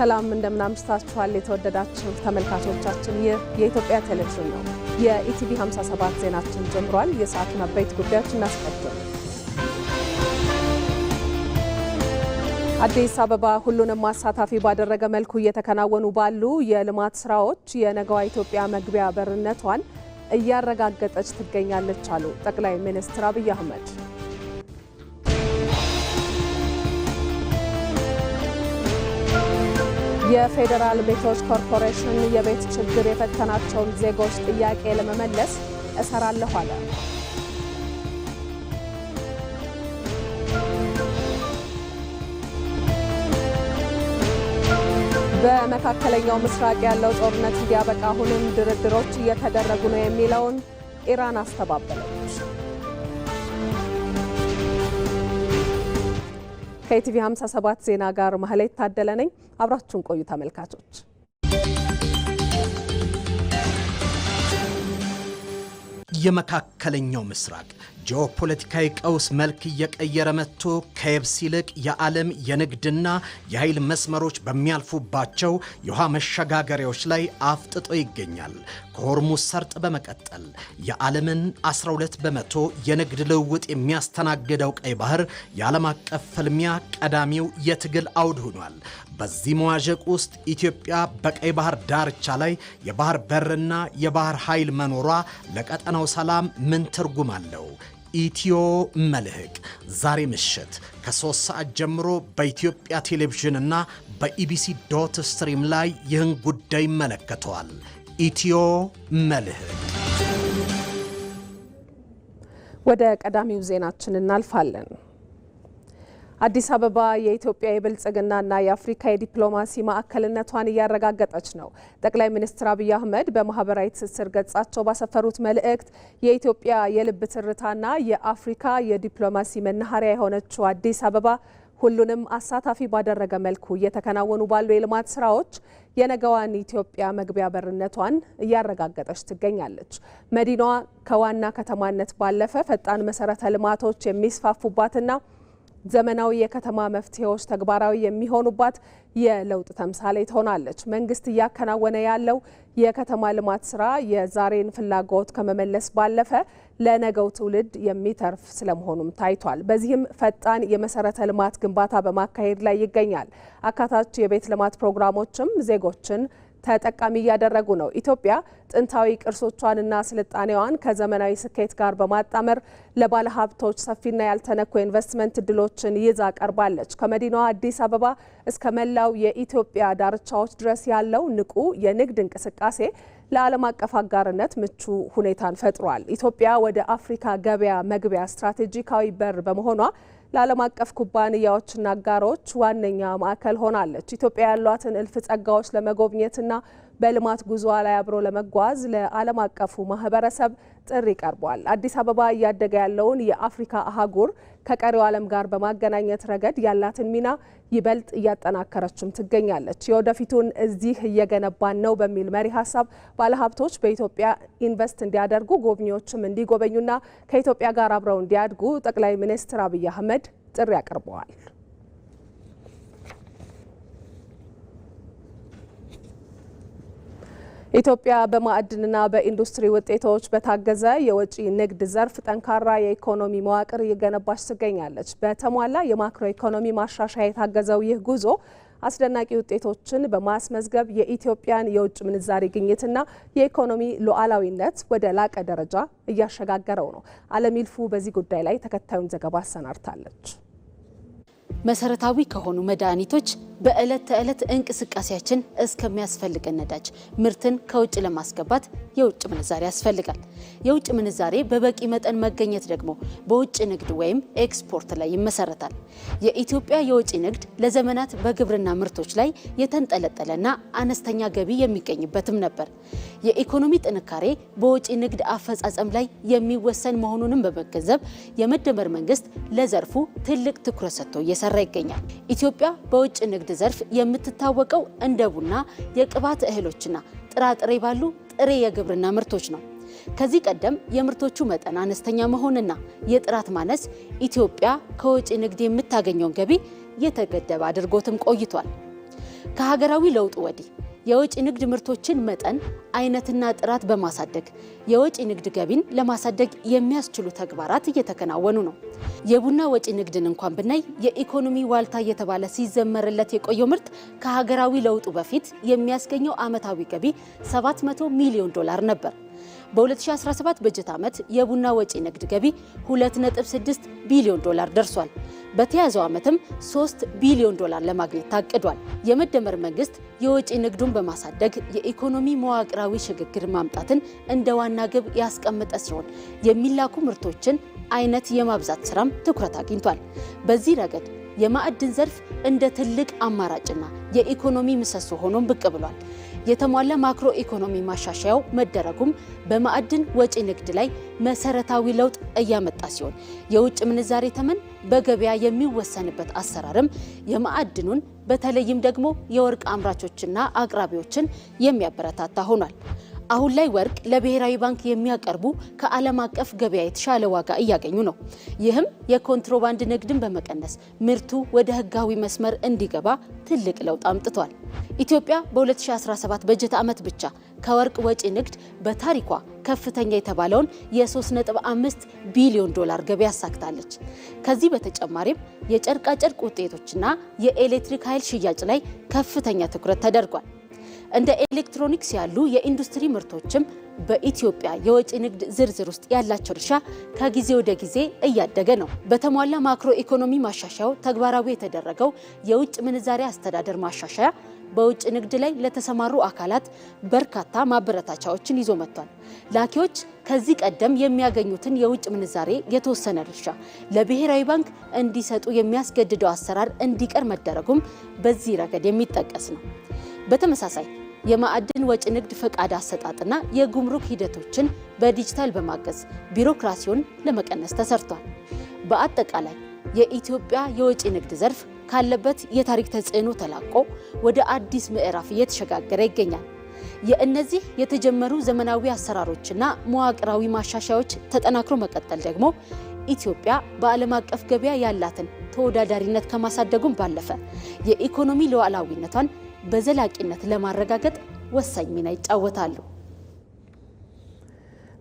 ሰላም እንደምናምሽታችኋል የተወደዳችሁ ተመልካቾቻችን የኢትዮጵያ ቴሌቪዥን ነው። የኢቲቪ 57 ዜናችን ጀምሯል። የሰዓቱን አበይት ጉዳዮች እናስቀድም። አዲስ አበባ ሁሉንም አሳታፊ ባደረገ መልኩ እየተከናወኑ ባሉ የልማት ስራዎች የነገዋ ኢትዮጵያ መግቢያ በርነቷን እያረጋገጠች ትገኛለች አሉ ጠቅላይ ሚኒስትር አብይ አህመድ። የፌዴራል ቤቶች ኮርፖሬሽን የቤት ችግር የፈተናቸውን ዜጎች ጥያቄ ለመመለስ እሰራለሁ አለ። በመካከለኛው ምስራቅ ያለው ጦርነት እንዲያበቃ አሁንም ድርድሮች እየተደረጉ ነው የሚለውን ኢራን አስተባበለች። ከኢቲቪ 57 ዜና ጋር ማህሌት ታደለ ነኝ። አብራችሁን ቆዩ ተመልካቾች። የመካከለኛው ምስራቅ ጂኦፖለቲካዊ ቀውስ መልክ እየቀየረ መጥቶ ከየብስ ይልቅ የዓለም የንግድና የኃይል መስመሮች በሚያልፉባቸው የውሃ መሸጋገሪያዎች ላይ አፍጥጦ ይገኛል። ከሆርሙዝ ሰርጥ በመቀጠል የዓለምን 12 በመቶ የንግድ ልውውጥ የሚያስተናግደው ቀይ ባህር የዓለም አቀፍ ፍልሚያ ቀዳሚው የትግል አውድ ሆኗል። በዚህ መዋዠቅ ውስጥ ኢትዮጵያ በቀይ ባህር ዳርቻ ላይ የባህር በርና የባህር ኃይል መኖሯ ለቀጠናው ሰላም ምን ትርጉም አለው? ኢትዮ መልሕቅ ዛሬ ምሽት ከ3 ሰዓት ጀምሮ በኢትዮጵያ ቴሌቪዥንና በኢቢሲ ዶት ስትሪም ላይ ይህን ጉዳይ ይመለከተዋል። ኢትዮ መልሕቅ። ወደ ቀዳሚው ዜናችን እናልፋለን። አዲስ አበባ የኢትዮጵያ የብልጽግናና የአፍሪካ የዲፕሎማሲ ማዕከልነቷን እያረጋገጠች ነው። ጠቅላይ ሚኒስትር አብይ አህመድ በማህበራዊ ትስስር ገጻቸው ባሰፈሩት መልእክት የኢትዮጵያ የልብ ትርታና የአፍሪካ የዲፕሎማሲ መናኸሪያ የሆነችው አዲስ አበባ ሁሉንም አሳታፊ ባደረገ መልኩ እየተከናወኑ ባሉ የልማት ስራዎች የነገዋን ኢትዮጵያ መግቢያ በርነቷን እያረጋገጠች ትገኛለች። መዲናዋ ከዋና ከተማነት ባለፈ ፈጣን መሰረተ ልማቶች የሚስፋፉባትና ዘመናዊ የከተማ መፍትሄዎች ተግባራዊ የሚሆኑባት የለውጥ ተምሳሌት ትሆናለች። መንግስት እያከናወነ ያለው የከተማ ልማት ስራ የዛሬን ፍላጎት ከመመለስ ባለፈ ለነገው ትውልድ የሚተርፍ ስለመሆኑም ታይቷል። በዚህም ፈጣን የመሰረተ ልማት ግንባታ በማካሄድ ላይ ይገኛል። አካታች የቤት ልማት ፕሮግራሞችም ዜጎችን ተጠቃሚ እያደረጉ ነው። ኢትዮጵያ ጥንታዊ ቅርሶቿንና ስልጣኔዋን ከዘመናዊ ስኬት ጋር በማጣመር ለባለሀብቶች ሰፊና ያልተነኩ ኢንቨስትመንት እድሎችን ይዛ ቀርባለች። ከመዲናዋ አዲስ አበባ እስከ መላው የኢትዮጵያ ዳርቻዎች ድረስ ያለው ንቁ የንግድ እንቅስቃሴ ለዓለም አቀፍ አጋርነት ምቹ ሁኔታን ፈጥሯል። ኢትዮጵያ ወደ አፍሪካ ገበያ መግቢያ ስትራቴጂካዊ በር በመሆኗ ለዓለም አቀፍ ኩባንያዎችና አጋሮች ዋነኛ ማዕከል ሆናለች። ኢትዮጵያ ያሏትን እልፍ ጸጋዎች ለመጎብኘትና በልማት ጉዞ ላይ አብሮ ለመጓዝ ለዓለም አቀፉ ማህበረሰብ ጥሪ ቀርቧል። አዲስ አበባ እያደገ ያለውን የአፍሪካ አህጉር ከቀሪው ዓለም ጋር በማገናኘት ረገድ ያላትን ሚና ይበልጥ እያጠናከረችም ትገኛለች። የወደፊቱን እዚህ እየገነባን ነው በሚል መሪ ሀሳብ ባለሀብቶች በኢትዮጵያ ኢንቨስት እንዲያደርጉ፣ ጎብኚዎችም እንዲጎበኙና ከኢትዮጵያ ጋር አብረው እንዲያድጉ ጠቅላይ ሚኒስትር አብይ አህመድ ጥሪ አቅርበዋል። ኢትዮጵያ በማዕድንና በኢንዱስትሪ ውጤቶች በታገዘ የወጪ ንግድ ዘርፍ ጠንካራ የኢኮኖሚ መዋቅር እየገነባች ትገኛለች። በተሟላ የማክሮ ኢኮኖሚ ማሻሻያ የታገዘው ይህ ጉዞ አስደናቂ ውጤቶችን በማስመዝገብ የኢትዮጵያን የውጭ ምንዛሪ ግኝትና የኢኮኖሚ ሉዓላዊነት ወደ ላቀ ደረጃ እያሸጋገረው ነው። አለም ይልፉ በዚህ ጉዳይ ላይ ተከታዩን ዘገባ አሰናድታለች። መሰረታዊ ከሆኑ መድኃኒቶች በዕለት ተዕለት እንቅስቃሴያችን እስከሚያስፈልገን ነዳጅ ምርትን ከውጭ ለማስገባት የውጭ ምንዛሬ ያስፈልጋል። የውጭ ምንዛሬ በበቂ መጠን መገኘት ደግሞ በውጭ ንግድ ወይም ኤክስፖርት ላይ ይመሰረታል። የኢትዮጵያ የውጭ ንግድ ለዘመናት በግብርና ምርቶች ላይ የተንጠለጠለና አነስተኛ ገቢ የሚገኝበትም ነበር። የኢኮኖሚ ጥንካሬ በውጭ ንግድ አፈጻጸም ላይ የሚወሰን መሆኑንም በመገንዘብ የመደመር መንግስት ለዘርፉ ትልቅ ትኩረት ሰጥቶ እየሰራ ይገኛል። ኢትዮጵያ በውጭ ንግድ ዘርፍ የምትታወቀው እንደ ቡና፣ የቅባት እህሎችና ጥራጥሬ ባሉ ጥሬ የግብርና ምርቶች ነው። ከዚህ ቀደም የምርቶቹ መጠን አነስተኛ መሆንና የጥራት ማነስ ኢትዮጵያ ከውጭ ንግድ የምታገኘውን ገቢ የተገደበ አድርጎትም ቆይቷል። ከሀገራዊ ለውጡ ወዲህ የውጭ ንግድ ምርቶችን መጠን አይነትና ጥራት በማሳደግ የውጭ ንግድ ገቢን ለማሳደግ የሚያስችሉ ተግባራት እየተከናወኑ ነው። የቡና ወጪ ንግድን እንኳን ብናይ የኢኮኖሚ ዋልታ እየተባለ ሲዘመርለት የቆየው ምርት ከሀገራዊ ለውጡ በፊት የሚያስገኘው ዓመታዊ ገቢ $700 ሚሊዮን ነበር። በ2017 በጀት ዓመት የቡና ወጪ ንግድ ገቢ $2.6 ቢሊዮን ደርሷል። በተያዘው ዓመትም $3 ቢሊዮን ለማግኘት ታቅዷል። የመደመር መንግስት የወጪ ንግዱን በማሳደግ የኢኮኖሚ መዋቅራዊ ሽግግር ማምጣትን እንደ ዋና ግብ ያስቀመጠ ሲሆን የሚላኩ ምርቶችን አይነት የማብዛት ስራም ትኩረት አግኝቷል። በዚህ ረገድ የማዕድን ዘርፍ እንደ ትልቅ አማራጭና የኢኮኖሚ ምሰሶ ሆኖም ብቅ ብሏል። የተሟላ ማክሮ ኢኮኖሚ ማሻሻያው መደረጉም በማዕድን ወጪ ንግድ ላይ መሰረታዊ ለውጥ እያመጣ ሲሆን የውጭ ምንዛሬ ተመን በገበያ የሚወሰንበት አሰራርም የማዕድኑን በተለይም ደግሞ የወርቅ አምራቾችና አቅራቢዎችን የሚያበረታታ ሆኗል። አሁን ላይ ወርቅ ለብሔራዊ ባንክ የሚያቀርቡ ከዓለም አቀፍ ገበያ የተሻለ ዋጋ እያገኙ ነው። ይህም የኮንትሮባንድ ንግድን በመቀነስ ምርቱ ወደ ህጋዊ መስመር እንዲገባ ትልቅ ለውጥ አምጥቷል። ኢትዮጵያ በ2017 በጀት ዓመት ብቻ ከወርቅ ወጪ ንግድ በታሪኳ ከፍተኛ የተባለውን የ$3.5 ቢሊዮን ገቢ አሳክታለች። ከዚህ በተጨማሪም የጨርቃጨርቅ ውጤቶችና የኤሌክትሪክ ኃይል ሽያጭ ላይ ከፍተኛ ትኩረት ተደርጓል። እንደ ኤሌክትሮኒክስ ያሉ የኢንዱስትሪ ምርቶችም በኢትዮጵያ የወጪ ንግድ ዝርዝር ውስጥ ያላቸው ድርሻ ከጊዜ ወደ ጊዜ እያደገ ነው። በተሟላ ማክሮ ኢኮኖሚ ማሻሻያው ተግባራዊ የተደረገው የውጭ ምንዛሬ አስተዳደር ማሻሻያ በውጭ ንግድ ላይ ለተሰማሩ አካላት በርካታ ማበረታቻዎችን ይዞ መጥቷል። ላኪዎች ከዚህ ቀደም የሚያገኙትን የውጭ ምንዛሬ የተወሰነ ድርሻ ለብሔራዊ ባንክ እንዲሰጡ የሚያስገድደው አሰራር እንዲቀር መደረጉም በዚህ ረገድ የሚጠቀስ ነው። በተመሳሳይ የማዕድን ወጪ ንግድ ፈቃድ አሰጣጥና የጉምሩክ ሂደቶችን በዲጂታል በማገዝ ቢሮክራሲውን ለመቀነስ ተሰርቷል። በአጠቃላይ የኢትዮጵያ የወጪ ንግድ ዘርፍ ካለበት የታሪክ ተጽዕኖ ተላቆ ወደ አዲስ ምዕራፍ እየተሸጋገረ ይገኛል። የእነዚህ የተጀመሩ ዘመናዊ አሰራሮችና መዋቅራዊ ማሻሻያዎች ተጠናክሮ መቀጠል ደግሞ ኢትዮጵያ በዓለም አቀፍ ገበያ ያላትን ተወዳዳሪነት ከማሳደጉም ባለፈ የኢኮኖሚ ሉዓላዊነቷን በዘላቂነት ለማረጋገጥ ወሳኝ ሚና ይጫወታሉ።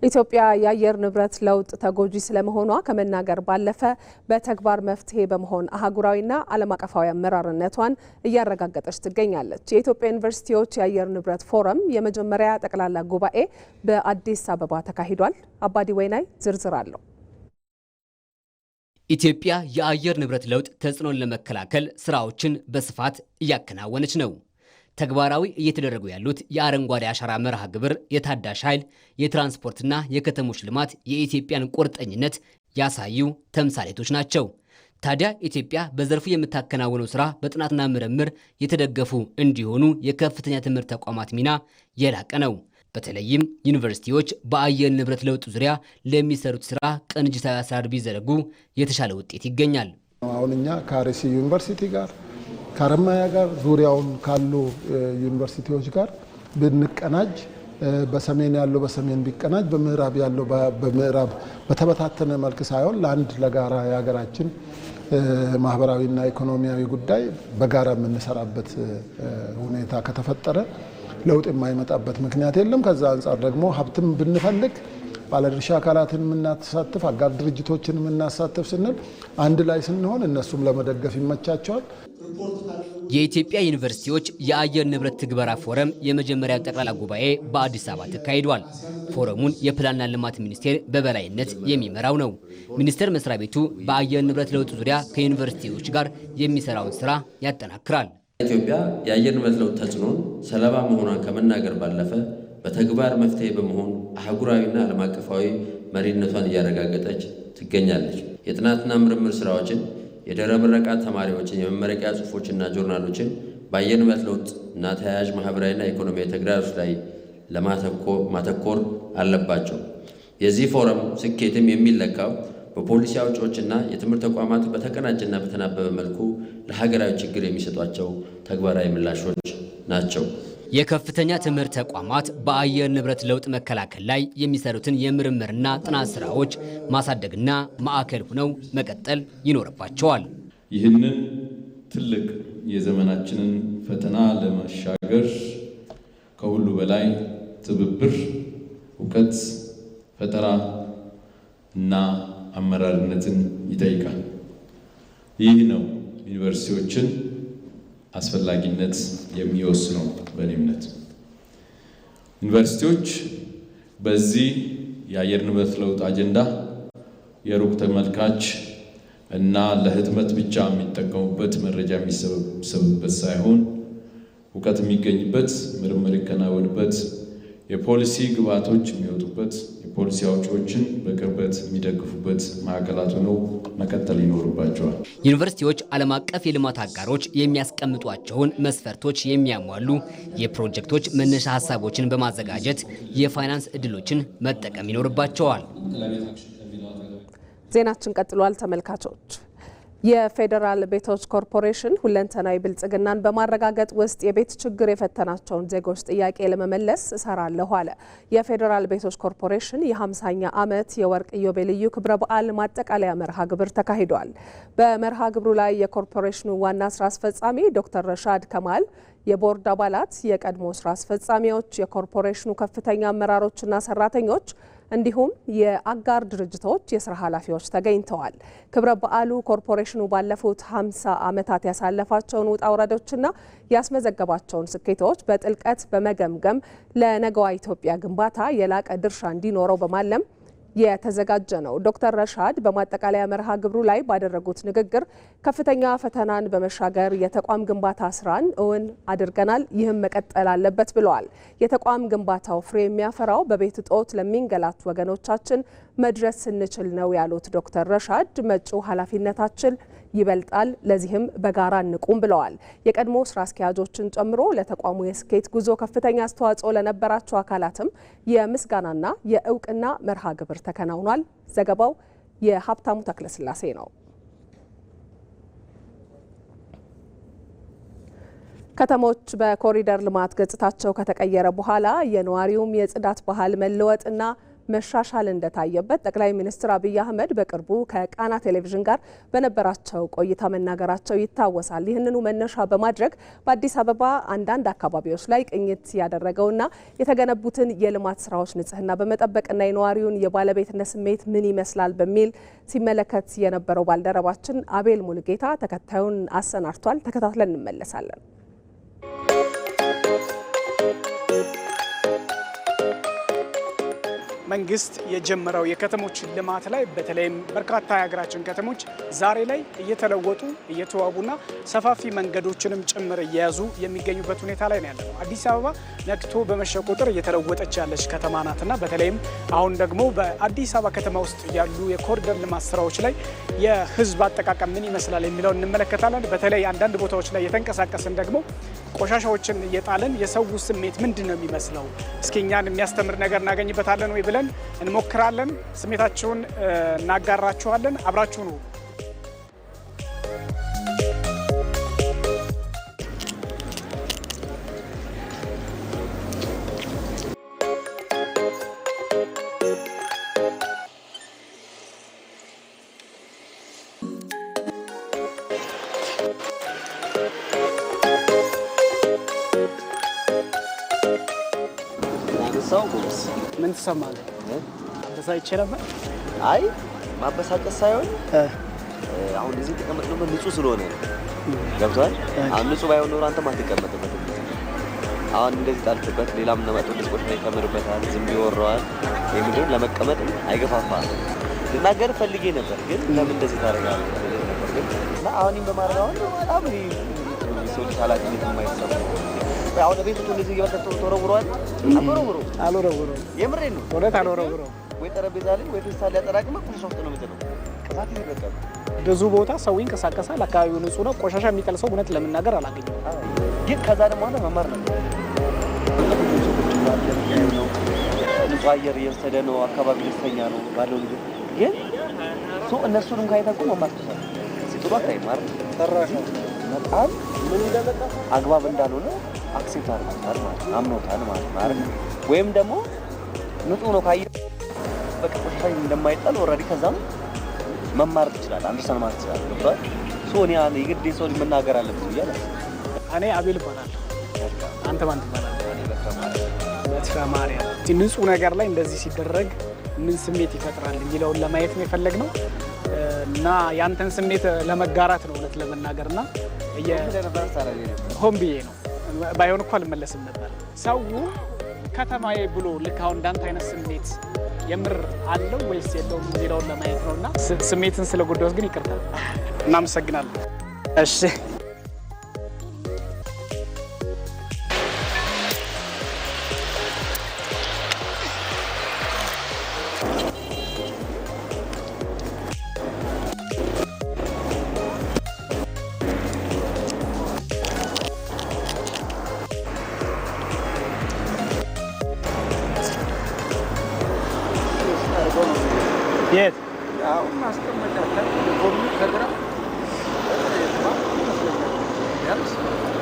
ኢትዮጵያ የአየር ንብረት ለውጥ ተጎጂ ስለመሆኗ ከመናገር ባለፈ በተግባር መፍትሄ በመሆን አህጉራዊና ዓለም አቀፋዊ አመራርነቷን እያረጋገጠች ትገኛለች። የኢትዮጵያ ዩኒቨርሲቲዎች የአየር ንብረት ፎረም የመጀመሪያ ጠቅላላ ጉባኤ በአዲስ አበባ ተካሂዷል። አባዲ ወይናይ ዝርዝር አለው። ኢትዮጵያ የአየር ንብረት ለውጥ ተጽዕኖን ለመከላከል ስራዎችን በስፋት እያከናወነች ነው። ተግባራዊ እየተደረጉ ያሉት የአረንጓዴ አሻራ መርሃ ግብር፣ የታዳሽ ኃይል፣ የትራንስፖርትና የከተሞች ልማት የኢትዮጵያን ቁርጠኝነት ያሳዩ ተምሳሌቶች ናቸው። ታዲያ ኢትዮጵያ በዘርፉ የምታከናውነው ስራ በጥናትና ምርምር የተደገፉ እንዲሆኑ የከፍተኛ ትምህርት ተቋማት ሚና የላቀ ነው። በተለይም ዩኒቨርሲቲዎች በአየር ንብረት ለውጥ ዙሪያ ለሚሰሩት ስራ ቅንጅታዊ አሰራር ቢዘረጉ የተሻለ ውጤት ይገኛል። አሁን እኛ ከአርሲ ዩኒቨርሲቲ ጋር ከሀረማያ ጋር ዙሪያውን ካሉ ዩኒቨርሲቲዎች ጋር ብንቀናጅ፣ በሰሜን ያለው በሰሜን ቢቀናጅ፣ በምዕራብ ያለው በምዕራብ በተበታተነ መልክ ሳይሆን ለአንድ ለጋራ የሀገራችን ማህበራዊና ኢኮኖሚያዊ ጉዳይ በጋራ የምንሰራበት ሁኔታ ከተፈጠረ ለውጥ የማይመጣበት ምክንያት የለም። ከዛ አንጻር ደግሞ ሀብትም ብንፈልግ ባለድርሻ አካላትን የምናሳትፍ አጋር ድርጅቶችን የምናሳትፍ ስንል አንድ ላይ ስንሆን እነሱም ለመደገፍ ይመቻቸዋል። የኢትዮጵያ ዩኒቨርሲቲዎች የአየር ንብረት ትግበራ ፎረም የመጀመሪያ ጠቅላላ ጉባኤ በአዲስ አበባ ተካሂዷል። ፎረሙን የፕላንና ልማት ሚኒስቴር በበላይነት የሚመራው ነው። ሚኒስቴር መስሪያ ቤቱ በአየር ንብረት ለውጥ ዙሪያ ከዩኒቨርሲቲዎች ጋር የሚሰራውን ስራ ያጠናክራል። ኢትዮጵያ የአየር ንብረት ለውጥ ተጽዕኖን ሰለባ መሆኗን ከመናገር ባለፈ በተግባር መፍትሄ በመሆን አህጉራዊና ዓለም አቀፋዊ መሪነቷን እያረጋገጠች ትገኛለች። የጥናትና ምርምር ስራዎችን፣ የድህረ ምረቃ ተማሪዎችን፣ የመመረቂያ ጽሑፎችና ጆርናሎችን በአየር ንብረት ለውጥ እና ተያያዥ ማህበራዊና ኢኮኖሚያዊ ተግዳሮቶች ላይ ማተኮር አለባቸው። የዚህ ፎረም ስኬትም የሚለካው በፖሊሲ አውጪዎችና የትምህርት ተቋማት በተቀናጀና በተናበበ መልኩ ለሀገራዊ ችግር የሚሰጧቸው ተግባራዊ ምላሾች ናቸው። የከፍተኛ ትምህርት ተቋማት በአየር ንብረት ለውጥ መከላከል ላይ የሚሰሩትን የምርምርና ጥናት ስራዎች ማሳደግና ማዕከል ሆነው መቀጠል ይኖርባቸዋል። ይህንን ትልቅ የዘመናችንን ፈተና ለመሻገር ከሁሉ በላይ ትብብር፣ እውቀት፣ ፈጠራ እና አመራርነትን ይጠይቃል። ይህ ነው ዩኒቨርሲቲዎችን አስፈላጊነት የሚወስነው። በእኔ እምነት ዩኒቨርሲቲዎች በዚህ የአየር ንብረት ለውጥ አጀንዳ የሩቅ ተመልካች እና ለህትመት ብቻ የሚጠቀሙበት መረጃ የሚሰበሰብበት ሳይሆን እውቀት የሚገኝበት፣ ምርምር የሚከናወንበት፣ የፖሊሲ ግብዓቶች የሚወጡበት፣ የፖሊሲ አውጪዎችን በቅርበት የሚደግፉበት ማዕከላት ሆነው መቀጠል ይኖርባቸዋል። ዩኒቨርሲቲዎች ዓለም አቀፍ የልማት አጋሮች የሚያስቀምጧቸውን መስፈርቶች የሚያሟሉ የፕሮጀክቶች መነሻ ሀሳቦችን በማዘጋጀት የፋይናንስ እድሎችን መጠቀም ይኖርባቸዋል። ዜናችን ቀጥሏል ተመልካቾች። የፌዴራል ቤቶች ኮርፖሬሽን ሁለንተናዊ ብልጽግናን በማረጋገጥ ውስጥ የቤት ችግር የፈተናቸውን ዜጎች ጥያቄ ለመመለስ እሰራለሁ አለ። የፌዴራል ቤቶች ኮርፖሬሽን የ50ኛ ዓመት የወርቅ ኢዮቤልዩ ክብረ በዓል ማጠቃለያ መርሃ ግብር ተካሂዷል። በመርሃ ግብሩ ላይ የኮርፖሬሽኑ ዋና ስራ አስፈጻሚ ዶክተር ረሻድ ከማል፣ የቦርድ አባላት፣ የቀድሞ ስራ አስፈጻሚዎች፣ የኮርፖሬሽኑ ከፍተኛ አመራሮችና ሰራተኞች እንዲሁም የአጋር ድርጅቶች የስራ ኃላፊዎች ተገኝተዋል። ክብረ በዓሉ ኮርፖሬሽኑ ባለፉት 50 ዓመታት ያሳለፋቸውን ውጣ ውረዶችና ያስመዘገባቸውን ስኬቶች በጥልቀት በመገምገም ለነገዋ ኢትዮጵያ ግንባታ የላቀ ድርሻ እንዲኖረው በማለም የተዘጋጀ ነው። ዶክተር ረሻድ በማጠቃለያ መርሃ ግብሩ ላይ ባደረጉት ንግግር ከፍተኛ ፈተናን በመሻገር የተቋም ግንባታ ስራን እውን አድርገናል፣ ይህም መቀጠል አለበት ብለዋል። የተቋም ግንባታው ፍሬ የሚያፈራው በቤት እጦት ለሚንገላቱ ወገኖቻችን መድረስ ስንችል ነው ያሉት ዶክተር ረሻድ መጪው ኃላፊነታችን ይበልጣል፣ ለዚህም በጋራ እንቁም ብለዋል። የቀድሞ ስራ አስኪያጆችን ጨምሮ ለተቋሙ የስኬት ጉዞ ከፍተኛ አስተዋጽኦ ለነበራቸው አካላትም የምስጋናና የእውቅና መርሃ ግብር ተከናውኗል። ዘገባው የሀብታሙ ተክለስላሴ ነው። ከተሞች በኮሪደር ልማት ገጽታቸው ከተቀየረ በኋላ የነዋሪውም የጽዳት ባህል መለወጥና መሻሻል እንደታየበት ጠቅላይ ሚኒስትር አብይ አህመድ በቅርቡ ከቃና ቴሌቪዥን ጋር በነበራቸው ቆይታ መናገራቸው ይታወሳል። ይህንኑ መነሻ በማድረግ በአዲስ አበባ አንዳንድ አካባቢዎች ላይ ቅኝት ያደረገውና የተገነቡትን የልማት ስራዎች ንጽህና በመጠበቅና የነዋሪውን የባለቤትነት ስሜት ምን ይመስላል በሚል ሲመለከት የነበረው ባልደረባችን አቤል ሙልጌታ ተከታዩን አሰናድቷል። ተከታትለን እንመለሳለን። መንግስት የጀመረው የከተሞች ልማት ላይ በተለይም በርካታ የሀገራችን ከተሞች ዛሬ ላይ እየተለወጡ እየተዋቡና ሰፋፊ መንገዶችንም ጭምር እየያዙ የሚገኙበት ሁኔታ ላይ ነው ያለው። አዲስ አበባ ነግቶ በመሸ ቁጥር እየተለወጠች ያለች ከተማ ናትና በተለይም አሁን ደግሞ በአዲስ አበባ ከተማ ውስጥ ያሉ የኮሪደር ልማት ስራዎች ላይ የህዝብ አጠቃቀም ምን ይመስላል የሚለውን እንመለከታለን። በተለይ አንዳንድ ቦታዎች ላይ የተንቀሳቀስን ደግሞ ቆሻሻዎችን እየጣለን የሰው ስሜት ምንድን ነው የሚመስለው፣ እስኪ እኛን የሚያስተምር ነገር እናገኝበታለን ወይ ብለን እንሞክራለን። ስሜታችሁን እናጋራችኋለን። አብራችሁ ነው። ምን ትሰማለህ? ተሳይቼ ነበር። አይ ማበሳጨት ሳይሆን አሁን እዚህ ተቀመጥነው ንጹህ ስለሆነ ነው። ገብቷል። አሁን ንጹህ ባይሆን ኖሮ አንተም አትቀመጥበት። አሁን እንደዚህ ጣልክበት ሌላም ነው መጥቶ ልስቆች ላይ ተመርበታል። ዝም ይወራዋል። የምድር ለመቀመጥ አይገፋፋም። ልናገር ፈልጌ ነበር ግን ለምን እንደዚህ ታደርጋለህ ነበር ግን እና አሁንም በማድረጋው በጣም ሰው ኃላፊነት የማይሰማው አሁን ቤቱ እንደዚህ እየወጣ ተወረውሯል። አልወረውሮ የምሬን ነው። ወደ ታልወረውሮ ወይ ጠረጴዛ ላይ ወይ ተሳለ ያጠራቅመ ቆሻሻ ውስጥ ነው የምትለው። ቅሳት ይበቃል። ብዙ ቦታ ሰው ይንቀሳቀሳል። አካባቢው ንጹህ ነው። ቆሻሻ የሚጠልሰው እውነት ለመናገር አላገኘም። ግን ከዛ ደግሞ አንተ መማር ነው። ንጹህ አየር እየወሰደ ነው። አካባቢ ደስተኛ ነው ባለው ልጅ ግን ሰው እነሱንም ካይታቁ መማር ተሰራ ሲጥሩ አታይማር ተራሽ በጣም ምን እንደመጣ አግባብ እንዳልሆነ አክሴፕት አድርጎታል ማለት አምኖታል ማለት ነው። ወይም ደግሞ ንጹህ ነው ካየ በቃ ቆሻሻ እንደማይጣል ኦልሬዲ ከዛም መማር ይችላል። አንደርስታንድ ማለት ይችላል። ሶኒያ የግድ ሰው መናገር አለበት ይላል። እኔ አቤል እባላለሁ። አንተ ማን ትባላለህ? በትረ ማርያም። ንጹህ ነገር ላይ እንደዚህ ሲደረግ ምን ስሜት ይፈጥራል የሚለውን ለማየት ነው የፈለግነው እና ያንተን ስሜት ለመጋራት ነው እውነት ለመናገርና ሆን ብዬ ነው። ባይሆን እኮ አልመለስም ነበር። ሰው ከተማዬ ብሎ ልክ አሁን እንዳንተ አይነት ስሜት የምር አለው ወይስ የለውም የሚለውን ለማየት ነውና ስሜትን ስለጎዳሁት ግን ይቅርታ። እናመሰግናለን። እሺ የት አሁን ማስቀመጫቸው ኮሚ ከግራ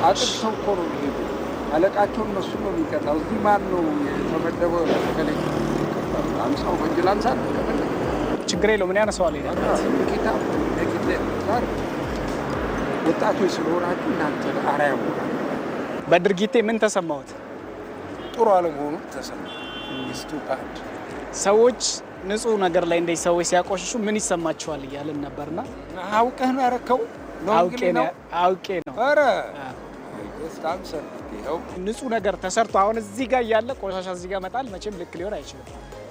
አጥር ሰው እኮ ነው የሚሄዱ። አለቃቸው እነሱ ነው የሚቀጣው። እዚህ ማን ነው የተመደበው? ተከለኝ አምሳው በጅላንሳ ችግር የለውም። ምን ያነሳዋል? ኪታብ ጋር ወጣቶች ስለሆናችሁ እናንተ አርአያ ሆናችሁ። በድርጊቴ ምን ተሰማሁት? ጥሩ አለመሆኑ ተሰማ። ስቱፓድ ሰዎች ንጹህ ነገር ላይ እንደዚህ ሰዎች ሲያቆሽሹ ምን ይሰማቸዋል እያልን ነበርና አውቀህ ነው ያረከው? አውቄ ነው። ኧረ በጣም ሰው ንጹህ ነገር ተሰርቶ አሁን እዚህ ጋር እያለ ቆሻሻ እዚህ ጋር መጣል መቼም ልክ ሊሆን አይችልም።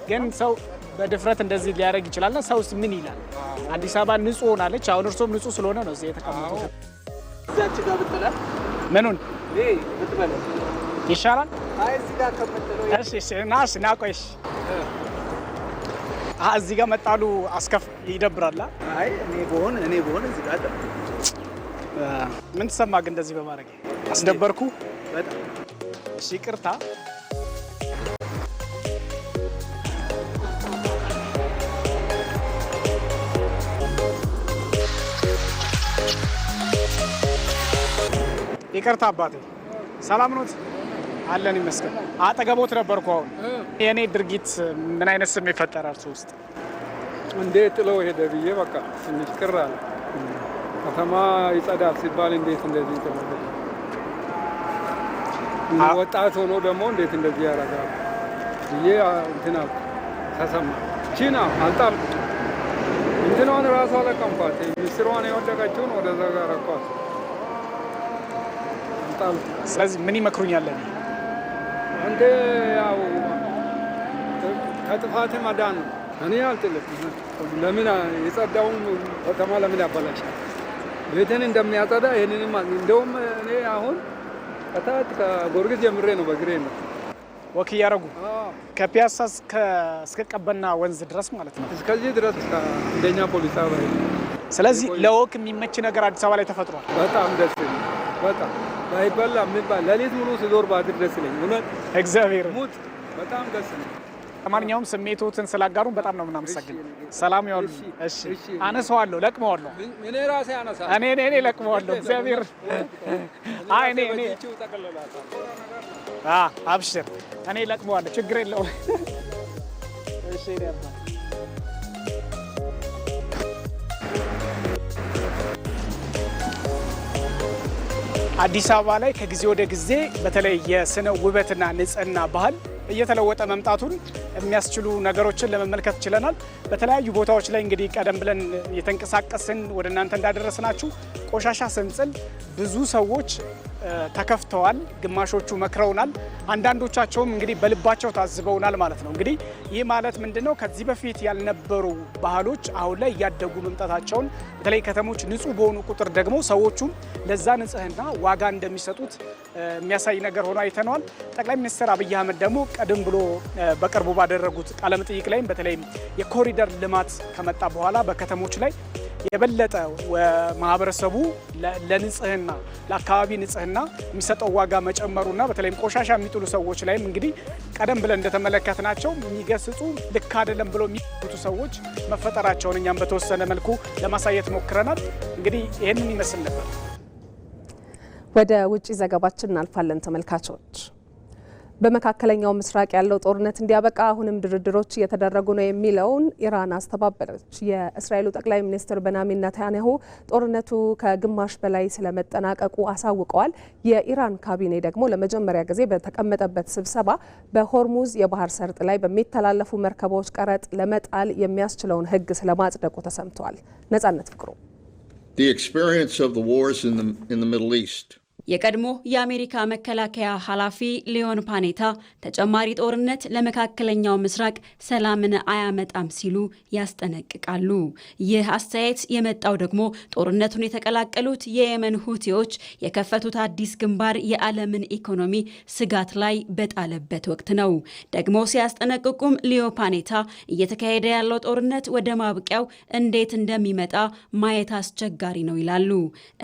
ግን ሰው በድፍረት እንደዚህ ሊያደርግ ይችላልና ሰውስ ምን ይላል? አዲስ አበባ ንጹህ ሆናለች። አሁን እርሶም ንጹህ ስለሆነ ነው እዚህ የተቀመጡት። እዛች ጋር ብትላ ምኑን ብትበለ ይሻላል? አይ እዚህ ጋር ከመጠለው እሺ ና ቆይሽ እዚህ ጋር መጣሉ አስከፍ ይደብራል። አይ እኔ በሆነ እዚህ ጋር ምን ተሰማ ግን እንደዚህ በማድረግ አስደበርኩ? በጣም እሺ ይቅርታ። ይቅርታ አባቴ። ሰላም ኖት? አለን ይመስገን። አጠገቦት ነበርኩ። አሁን የኔ ድርጊት ምን አይነት ስሜት ፈጠረ እርሱ ውስጥ? እንዴት ጥለው ሄደ ብዬ በቃ ትንሽ ቅር አለ። ከተማ ይጸዳል ሲባል እንዴት እንደዚህ ተመለከተ? ወጣት ሆኖ ደግሞ እንዴት እንደዚህ ያደርጋል ብዬ እንትና ተሰማ። ቺና አልጣልኩ እንትኗን ራሷ ለቀምኳት። ምስሯን የወደቀችውን ወደዛ ጋር አኳት አልጣልኩ። ስለዚህ ምን ይመክሩኛል? አንተ ያው ከጥፋት መዳን ነው። እኔ አልጥልም። ለምን የጸዳውን ከተማ ለምን ያበላሻል? ቤትን እንደሚያጸዳ ይህንንም እንደውም እኔ አሁን ከታች ከጎርጊስ ጀምሬ ነው በእግሬ ነው ወክ እያደረጉ ከፒያሳ እስከ ቀበና ወንዝ ድረስ ማለት ነው። እስከዚህ ድረስ እንደኛ ፖሊስ ጣቢያ። ስለዚህ ለወክ የሚመች ነገር አዲስ አበባ ላይ ተፈጥሯል። በጣም ደስ ይላል። በጣም ባይበላ የሚባል ሌሊት ሙሉ ስዞር ባድር ደስ ይለኝ። እውነት እግዚአብሔር ሙት በጣም ደስ ይላል። ለማንኛውም ስሜቶትን ስላጋሩን በጣም ነው የምናመሰግነው። ሰላም ይዋሉ። እሺ አነሳዋለሁ፣ ለቅመዋለሁ። እኔ ራሴ አነሳለሁ። እኔ ለቅመዋለሁ። እግዚአብሔር አይ እኔ አብሽር፣ እኔ ለቅመዋለሁ። ችግር የለውም። እሺ ያባ አዲስ አበባ ላይ ከጊዜ ወደ ጊዜ በተለይ የስነ ውበትና ንጽህና ባህል እየተለወጠ መምጣቱን የሚያስችሉ ነገሮችን ለመመልከት ችለናል። በተለያዩ ቦታዎች ላይ እንግዲህ ቀደም ብለን የተንቀሳቀስን ወደ እናንተ እንዳደረስናችሁ ቆሻሻ ስንጥል ብዙ ሰዎች ተከፍተዋል። ግማሾቹ መክረውናል። አንዳንዶቻቸውም እንግዲህ በልባቸው ታዝበውናል ማለት ነው። እንግዲህ ይህ ማለት ምንድነው? ከዚህ በፊት ያልነበሩ ባህሎች አሁን ላይ እያደጉ መምጣታቸውን በተለይ ከተሞች ንጹህ በሆኑ ቁጥር ደግሞ ሰዎቹም ለዛ ንጽህና ዋጋ እንደሚሰጡት የሚያሳይ ነገር ሆኖ አይተነዋል። ጠቅላይ ሚኒስትር አብይ አህመድ ደግሞ ቀደም ብሎ በቅርቡ ባደረጉት ቃለ መጠይቅ ላይም በተለይ የኮሪደር ልማት ከመጣ በኋላ በከተሞች ላይ የበለጠ ማህበረሰቡ ለንጽህና ለአካባቢ ንጽህና የሚሰጠው ዋጋ መጨመሩና በተለይም ቆሻሻ የሚጥሉ ሰዎች ላይም እንግዲህ ቀደም ብለን እንደተመለከትናቸው የሚገስጹ ልክ አይደለም ብሎ የሚሉት ሰዎች መፈጠራቸውን እኛም በተወሰነ መልኩ ለማሳየት ሞክረናል። እንግዲህ ይህንን ይመስል ነበር። ወደ ውጪ ዘገባችን እናልፋለን ተመልካቾች። በመካከለኛው ምስራቅ ያለው ጦርነት እንዲያበቃ አሁንም ድርድሮች እየተደረጉ ነው የሚለውን ኢራን አስተባበለች። የእስራኤሉ ጠቅላይ ሚኒስትር ቤንያሚን ኔታንያሁ ጦርነቱ ከግማሽ በላይ ስለመጠናቀቁ አሳውቀዋል። የኢራን ካቢኔ ደግሞ ለመጀመሪያ ጊዜ በተቀመጠበት ስብሰባ በሆርሙዝ የባህር ሰርጥ ላይ በሚተላለፉ መርከቦች ቀረጥ ለመጣል የሚያስችለውን ሕግ ስለማጽደቁ ተሰምቷል። ነጻነት ፍቅሩ የቀድሞ የአሜሪካ መከላከያ ኃላፊ ሊዮን ፓኔታ ተጨማሪ ጦርነት ለመካከለኛው ምስራቅ ሰላምን አያመጣም ሲሉ ያስጠነቅቃሉ። ይህ አስተያየት የመጣው ደግሞ ጦርነቱን የተቀላቀሉት የየመን ሁቲዎች የከፈቱት አዲስ ግንባር የዓለምን ኢኮኖሚ ስጋት ላይ በጣለበት ወቅት ነው። ደግሞ ሲያስጠነቅቁም ሊዮ ፓኔታ እየተካሄደ ያለው ጦርነት ወደ ማብቂያው እንዴት እንደሚመጣ ማየት አስቸጋሪ ነው ይላሉ።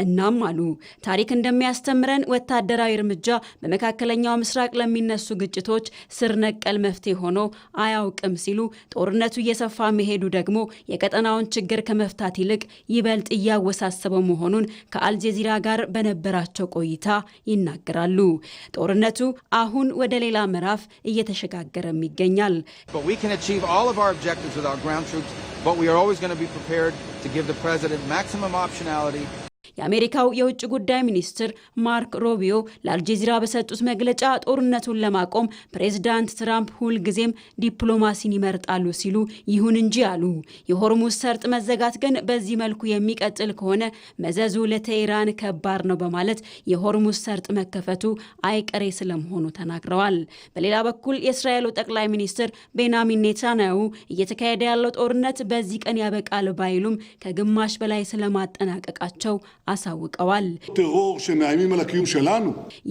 እናም አሉ ታሪክ እንደሚያስተምረን ወታደራዊ እርምጃ በመካከለኛው ምስራቅ ለሚነሱ ግጭቶች ስር ነቀል መፍትሄ ሆኖ አያውቅም ሲሉ ጦርነቱ እየሰፋ መሄዱ ደግሞ የቀጠናውን ችግር ከመፍታት ይልቅ ይበልጥ እያወሳሰበው መሆኑን ከአልጀዚራ ጋር በነበራቸው ቆይታ ይናገራሉ። ጦርነቱ አሁን ወደ ሌላ ምዕራፍ እየተሸጋገረም ይገኛል። የአሜሪካው የውጭ ጉዳይ ሚኒስትር ማርክ ሮቢዮ ለአልጀዚራ በሰጡት መግለጫ ጦርነቱን ለማቆም ፕሬዝዳንት ትራምፕ ሁልጊዜም ዲፕሎማሲን ይመርጣሉ ሲሉ ይሁን እንጂ አሉ የሆርሙዝ ሰርጥ መዘጋት ግን በዚህ መልኩ የሚቀጥል ከሆነ መዘዙ ለቴህራን ከባድ ነው በማለት የሆርሙዝ ሰርጥ መከፈቱ አይቀሬ ስለመሆኑ ተናግረዋል። በሌላ በኩል የእስራኤሉ ጠቅላይ ሚኒስትር ቤንያሚን ኔታንያሁ እየተካሄደ ያለው ጦርነት በዚህ ቀን ያበቃል ባይሉም ከግማሽ በላይ ስለማጠናቀቃቸው አሳውቀዋል።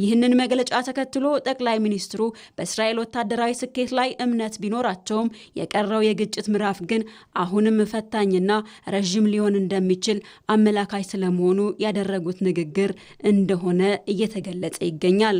ይህንን መግለጫ ተከትሎ ጠቅላይ ሚኒስትሩ በእስራኤል ወታደራዊ ስኬት ላይ እምነት ቢኖራቸውም የቀረው የግጭት ምዕራፍ ግን አሁንም ፈታኝና ረዥም ሊሆን እንደሚችል አመላካች ስለመሆኑ ያደረጉት ንግግር እንደሆነ እየተገለጸ ይገኛል።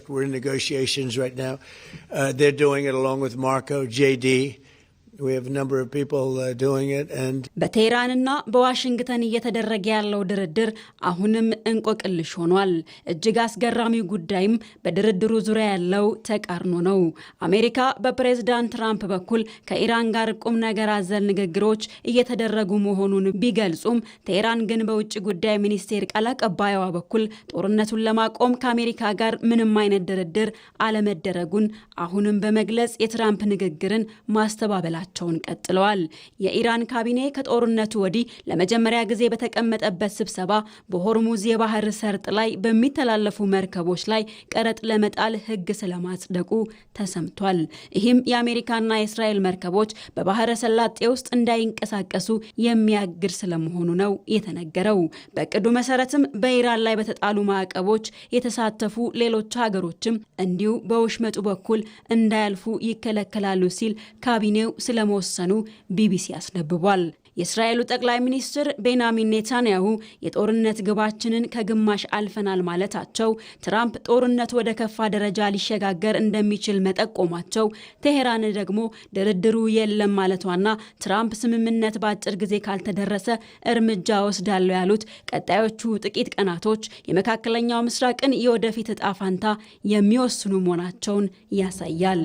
በቴህራንና በዋሽንግተን እየተደረገ ያለው ድርድር አሁንም እንቆቅልሽ ሆኗል። እጅግ አስገራሚው ጉዳይም በድርድሩ ዙሪያ ያለው ተቃርኖ ነው። አሜሪካ በፕሬዝዳንት ትራምፕ በኩል ከኢራን ጋር ቁም ነገር አዘል ንግግሮች እየተደረጉ መሆኑን ቢገልጹም ቴህራን ግን በውጭ ጉዳይ ሚኒስቴር ቃል አቀባይዋ በኩል ጦርነቱን ለማቆም ከአሜሪካ ጋር ምንም አይነት ድርድር አለመደረጉን አሁንም በመግለጽ የትራምፕ ንግግርን ማስተባበላቸው ቀጥለዋል። የኢራን ካቢኔ ከጦርነቱ ወዲህ ለመጀመሪያ ጊዜ በተቀመጠበት ስብሰባ በሆርሙዝ የባህር ሰርጥ ላይ በሚተላለፉ መርከቦች ላይ ቀረጥ ለመጣል ሕግ ስለማጽደቁ ተሰምቷል። ይህም የአሜሪካና የእስራኤል መርከቦች በባህረ ሰላጤ ውስጥ እንዳይንቀሳቀሱ የሚያግድ ስለመሆኑ ነው የተነገረው። በእቅዱ መሰረትም በኢራን ላይ በተጣሉ ማዕቀቦች የተሳተፉ ሌሎች ሀገሮችም እንዲሁ በውሽመጡ በኩል እንዳያልፉ ይከለከላሉ ሲል ካቢኔው ስለመወሰኑ ቢቢሲ አስነብቧል። የእስራኤሉ ጠቅላይ ሚኒስትር ቤንያሚን ኔታንያሁ የጦርነት ግባችንን ከግማሽ አልፈናል ማለታቸው ትራምፕ ጦርነቱ ወደ ከፋ ደረጃ ሊሸጋገር እንደሚችል መጠቆማቸው፣ ቴሄራን ደግሞ ድርድሩ የለም ማለቷና ትራምፕ ስምምነት በአጭር ጊዜ ካልተደረሰ እርምጃ ወስዳለሁ ያሉት ቀጣዮቹ ጥቂት ቀናቶች የመካከለኛው ምስራቅን የወደፊት እጣ ፋንታ የሚወስኑ መሆናቸውን ያሳያል።